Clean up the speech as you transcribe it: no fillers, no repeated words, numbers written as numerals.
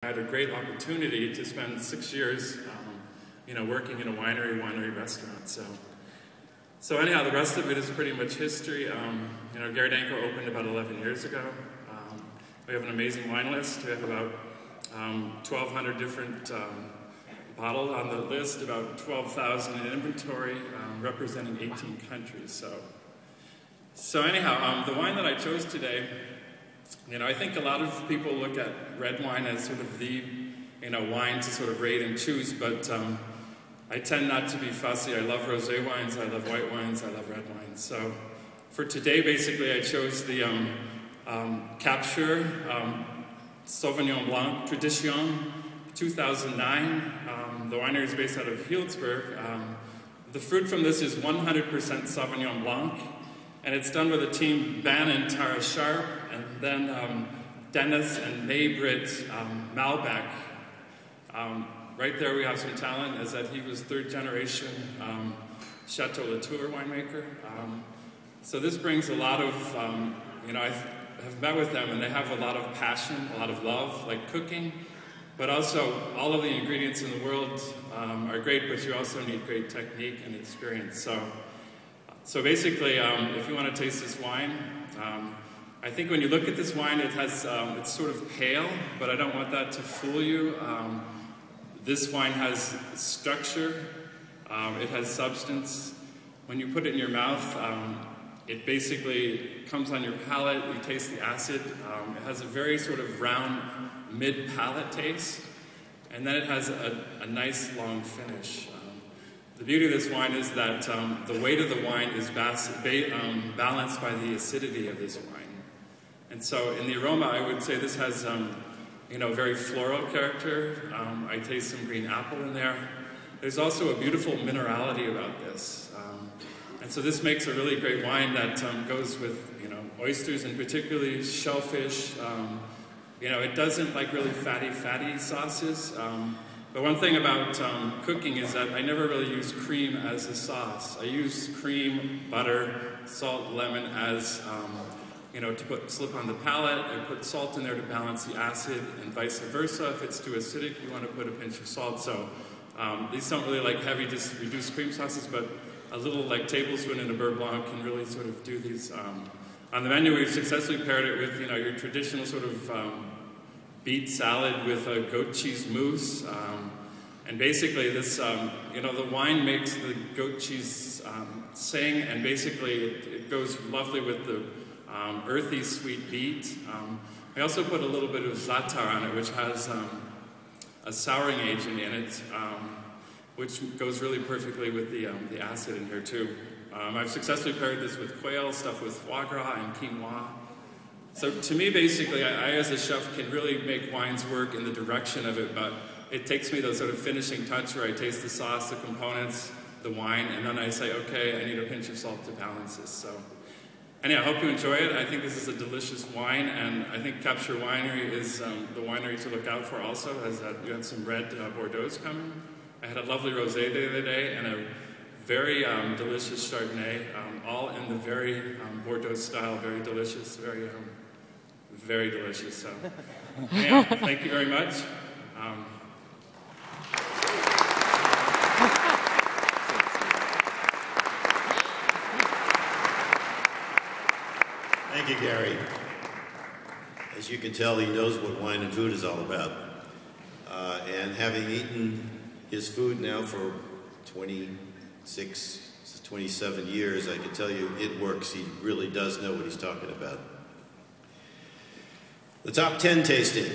I had a great opportunity to spend 6 years, working in a winery restaurant. So anyhow, the rest of it is pretty much history. Gary Danko opened about 11 years ago. We have an amazing wine list. We have about 1,200 different bottles on the list, about 12,000 in inventory, representing 18 countries. So anyhow, the wine that I chose today, I think a lot of people look at red wine as sort of the, wine to sort of rate and choose, but I tend not to be fussy. I love rosé wines, I love white wines, I love red wines. So for today, basically, I chose the Captûre Sauvignon Blanc Tradition 2009. The winery is based out of Healdsburg. The fruit from this is 100% Sauvignon Blanc, and it's done with a team Ban and Tara Sharp, and then Dennis and Maybrit Malbec. Right there we have some talent, is that he was third generation Chateau Latour winemaker. So this brings a lot of, I have met with them and they have a lot of passion, a lot of love, like cooking, but also all of the ingredients in the world are great, but you also need great technique and experience. So basically, if you want to taste this wine, I think when you look at this wine, it has, it's sort of pale, but I don't want that to fool you. This wine has structure, it has substance. When you put it in your mouth, it basically comes on your palate, you taste the acid. It has a very sort of round mid-palate taste, and then it has a nice long finish. The beauty of this wine is that the weight of the wine is balanced by the acidity of this wine. And so in the aroma, I would say this has very floral character. I taste some green apple in there. There's also a beautiful minerality about this. And so this makes a really great wine that goes with, oysters and particularly shellfish. It doesn't like really fatty sauces. But one thing about cooking is that I never really use cream as a sauce. I use cream, butter, salt, lemon as, to slip on the palate. I put salt in there to balance the acid, and vice versa. If it's too acidic, you want to put a pinch of salt. So these don't really like heavy, just reduced cream sauces, but a little like tablespoon in a beurre blanc can really sort of do these. On the menu, we've successfully paired it with, your traditional sort of beet salad with a goat cheese mousse. And basically this, the wine makes the goat cheese sing, and basically it goes lovely with the earthy sweet beet. I also put a little bit of za'atar on it, which has a souring agent in it, which goes really perfectly with the acid in here too. I've successfully paired this with quail, stuffed with foie gras and quinoa. So to me, basically, I as a chef can really make wines work in the direction of it, but it takes me the sort of finishing touch where I taste the sauce, the components, the wine, and then I say, okay, I need a pinch of salt to balance this. So anyhow, I hope you enjoy it. I think this is a delicious wine, and I think Captûre Winery is the winery to look out for also, as you have some red Bordeaux's coming. I had a lovely rosé the other day, and a very delicious Chardonnay, all in the very Bordeaux style, very delicious, very delicious. So, yeah, thank you very much. Thank you, Gary. As you can tell, he knows what wine and food is all about. And having eaten his food now for 26, 27 years, I can tell you it works. He really does know what he's talking about. The top 10 tasting.